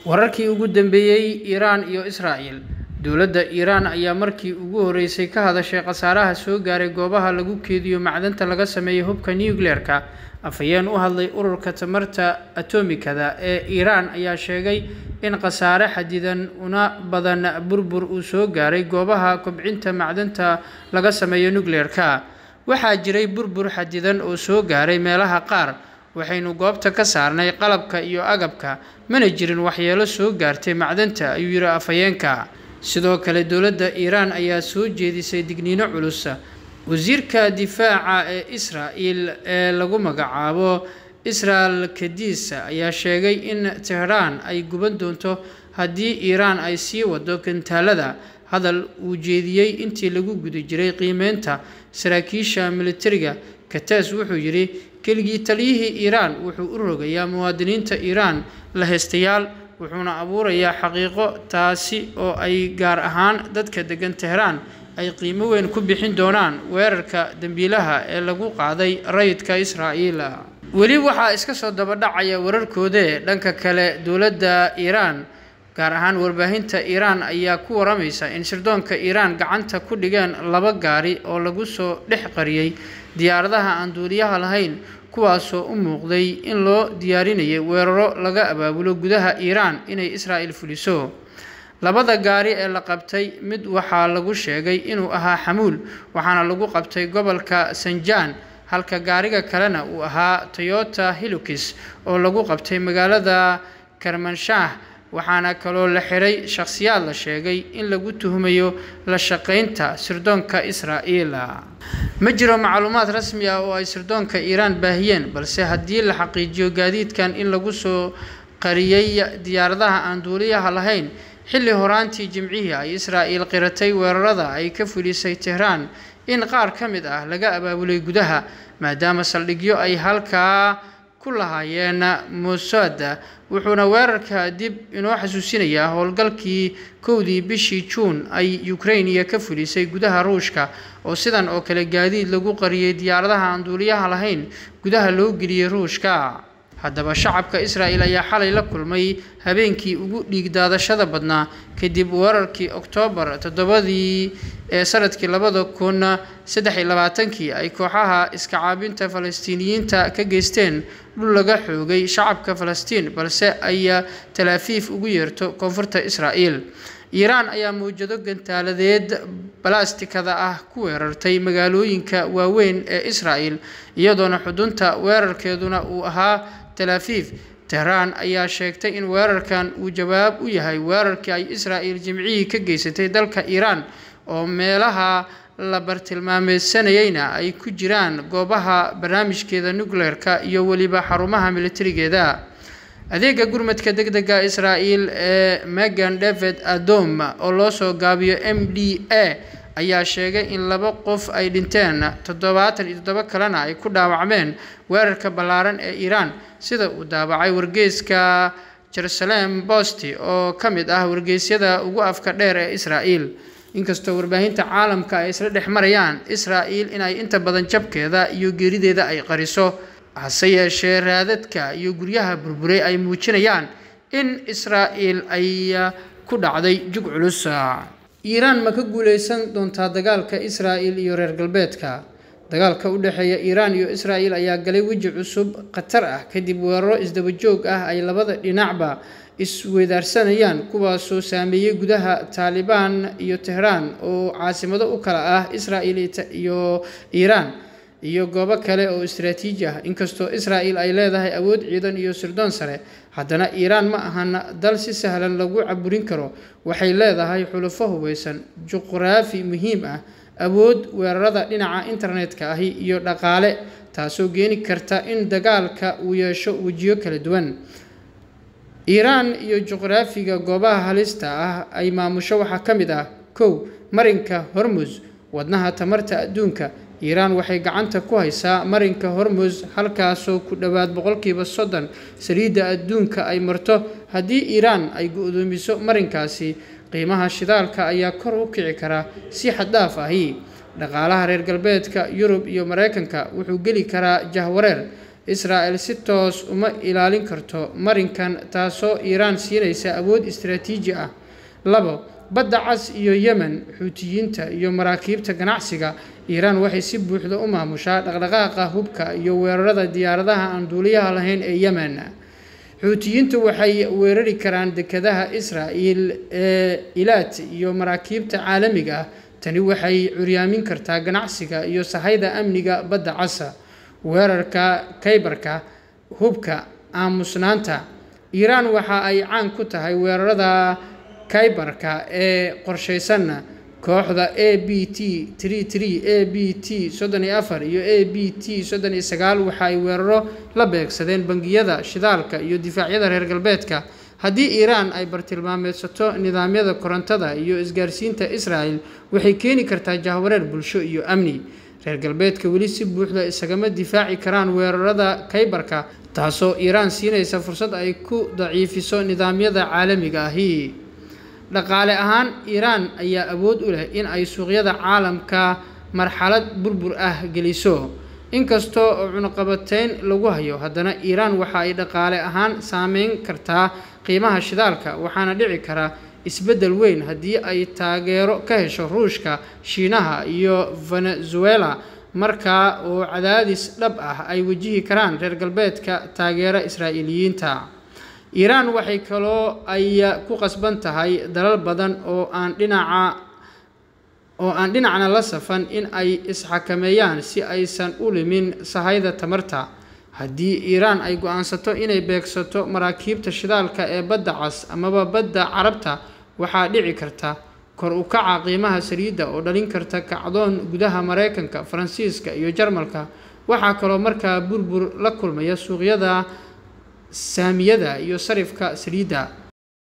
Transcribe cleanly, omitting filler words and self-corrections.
wararkii ugu dambeeyay Iran iyo Israa'iil. Dowladda Iran ayaa markii ugu horeysay ka hadashay khasaaraha soo gaaray goobaha lagu keediyo macdanta laga sameeyo hubka nuclear-ka. Afhayeen u hadlay ururka tamarta atomikada ee Iran ayaa sheegay in khasaare xadidan una badan burbur uu soo gaaray goobaha kobcinta macdanta laga sameeyo nuclear-ka. Waxaa jiray burbur xadidan oo soo gaaray meelaha qaar, waxaynu goobta ka saarnay qalabka iyo agabka, mana jirin waxyeelo soo gaartay macdanta, ayuu yiri afhayeenka. Sidoo kale dowladda Iran ayaa soo jeedisay digniino culus. wasiirka difaaca ee Israa'iil ee lagu magacaabo Israel Kadis ayaa sheegay in Tehran ay guban doonto haddii Iran ay sii wado gantaalada. Hadal uu jeediyay intii lagu guda jiray qiimeynta saraakiisha militariga, Kadis wuxuu yiri keligii taliyihii Iran wuxuu u rogayaa muwaadiniinta Iran la heystayaal, wuxuuna abuurayaa xaqiiqo taasi oo ay gaar ahaan dadka degan Tehran ay qiimo weyn ku bixin doonaan weerarka dambiilaha ee lagu qaaday rayidka Israa'iil. Weli waxaa iska soo daba dhacaya wararkooda. Dhanka kale, dowladda Iran gaar ahaan warbaahinta Iran ayaa ku waramaysa in sirdoonka Iran gacanta ku dhigeen 2 gaari oo lagu soo dhex qariyay diyaaradaha aan duuliyaha lahayn, kuwaasoo u muuqday in loo diyaarinayo weeraro laga abaabulo gudaha Iran inay Israa'iil fuliso. 2 gaari ee la qabtay mid waxaa lagu sheegay inuu ahaa xamuul, waxaana lagu qabtay gobolka Sanjaan, halka gaariga kalena uu ahaa Toyota Hilux oo lagu qabtay magaalada Kermanshah. waxaana kaloo la xiray shakhsiyaad la sheegay in lagu tuhumayo la shaqeynta sirdoonka Israa'iil. Ma jiro macluumaad rasmi ah oo ay sirdoonka Iran baahiyeen, balse haddii la xaqiijiyo gaadiidkan in lagu soo qariyay diyaaradaha aan duuliyaha lahayn xilli horaantii Jimcihii ay Israa'iil qiratay weerarada ay ka fulisay Tehran in qaar ka mid ah laga abaabulay gudaha, maadaama saldhigyo ay halkaa ku lahaayeen Mossad. wuxuuna weerarka dib inoo xasuusinayaa howlgalkii 1 bishii Juun ay Ukraine ka fulisay gudaha Ruushka oo sidan oo kale gaadiid lagu qariyay diyaaradaha aan duuliyaha lahayn gudaha loo geliyay Ruushka. haddaba shacabka Israa'iil ayaa xalay la kulmay habeenkii ugu dhiig daadashada badnaa kadib weerarkii Oktoobar 7 ee sanadkii 2023 ay kooxaha iska caabinta Falastiiniyiinta ka geysteen dhul laga xoogay shacabka Falastiin, balse ay Tel Aviv ugu yeerto koonfurta Israa'iil. Iran ayaa mowjado gantaaladeed balastikada ah ku weerartay magaalooyinka waaweyn ee Israa'iil, iyadoona xudunta weerarkeeduna uu ahaa Tel Aviv. Tehran ayaa sheegtay in weerarkan uu jawaab u yahay weerarkii ay Israa'iil Jimcihii ka geysatay dalka Iran oo meelaha la bartilmaameedsanayayna ay ku jiraan goobaha barnaamijkeeda nuclear-ka iyo weliba xarumaha militarigeeda. adeega gurmadka degdega Israa'iil ee Magen David Adom oo loo soo gaabiyo MDA ayaa sheegay in 2 qof ay dhinteen, 77 kalena ay ku dhaawacmeen weerarka ballaaran ee Iran, sida uu daabacay wargeyska Jerusalem Post oo ka mid ah wargeysyada ugu afka dheer ee Israa'iil. inkastoo warbaahinta caalamka ay isla dhex marayaan Israa'iil in ay inta badan jabkeeda iyo geerideeda ay qariso, hase yeeshee raadadka iyo guryaha burburay ay muujinayaan in Israa'iil ay ku dhacday jug culus. Iran ma ka guuleysan doontaa dagaalka Israa'iil iyo reer galbeedka? Dagaalka u dhexeeya Iran iyo Israa'iil ayaa galay weji cusub khatar ah kadib weeraro isdaba joog ah ay labada dhinacba isweydaarsanayaan, kuwaasoo saameeyay gudaha Taliban iyo Tehran oo caasimado u kala ah Israa'iil iyo Iran iyo goobo kale oo istiraatiiji ah. inkastoo Israa'iil ay leedahay awood ciidan iyo sirdoon sare, haddana Iran ma ahan dal si sahlan lagu caburin karo. waxay leedahay xulafo hubeysan, juqraafi muhiim ah, awood weerarada dhinaca internetka ah iyo dhaqaale, taasoo keeni karta in dagaalka uu yeesho wajiyo kala duwan. Iran iyo juqraafiga goobaha halista ah ay maamusho waxaa ka mid ah 1 marinka Hormuz, wadnaha tamarta adduunka. Iran waxay gacanta ku haysaa marinka Hormuz, halkaasoo ku dhawaad 30% saliidda adduunka ay marto. haddii Iran ay go'doomiso marinkaasi, qiimaha shidaalka ayaa kor u kici kara si xad dhaaf ah. dhaqaalaha reer galbeedka Yurub iyo Mareykanka wuxuu geli karaa jahwareer. Israa'iil si toos uma ilaalin karto marinkan taasoo Iiraan siinaysa awood istiraatiiji ah. 2. Badda Cas iyo Yemen. Xuutiyiinta iyo maraakiibta ganacsiga. Iiraan waxay si buuxda u maamushaa dhaqdhaqaaqa hubka iyo weerarada diyaaradaha aan duuliyaha lahayn ee Yemen. Xuutiyiintu waxay weerari karaan dekedaha Israa'iil ee Eilat iyo maraakiibta caalamiga ah. Tani waxay curyaamin kartaa ganacsiga iyo sahayda amniga Badda Cas. Weerarka Khaybarka. Hubka aamusnaanta. Iiraan waxa ay caan ku tahay weerarada Khaybarka ee qorshaysan. Kooxda ABT-33, ABT-34 iyo ABT-39 waxa ay weeraro la beegsadeen bangiyada shidaalka iyo difaacyada reer galbeedka. Haddii Iiraan ay bartilmaameedsato nidaamyada korontada iyo isgaarsiinta Israa'iil, waxay keeni kartaa jahwareer bulsho iyo amni. Reer galbeedka weli si buuxda isagama difaaci karaan weerarada Khaybarka, taasoo Iiraan siinaysa fursad ay ku daciifiso nidaamyada caalamiga ahi. Dhaqaale ahaan, Iiraan ayaa awood u leh in ay suuqyada caalamka marxalad burbur ah geliso. Inkasta oo cunaqabatayn lagu hayo, haddana Iiraan waxa ay dhaqaale ahaan saameyn kartaa qiimaha shidaalka, waxaana dhici kara isbeddel weyn haddii ay taageero ka hesho Ruushka, Shiinaha iyo Venezuela, markaa oo cadaadis dhab ah ay wajihi karaan reer galbeedka taageera Israa'iiliyiinta. Iiraan waxay kaloo ay ku qasban tahay dalal badan oo aan dhinacna la safan in ay isxakameeyaan si aysan u limin sahayda tamarta. Haddii Iiraan ay go'aansato inay beegsato maraakiibta shidaalka ee Badda Cas amaba Badda Carabta, waxaa dhici karta kor u kaca qiimaha saliidda oo dhalin karta kacdoon gudaha Mareykanka, Faransiiska iyo Jarmalka. Waxaa kaloo markaa burbur la kulmaya suuqyada saamiyada iyo sarifka saliidda.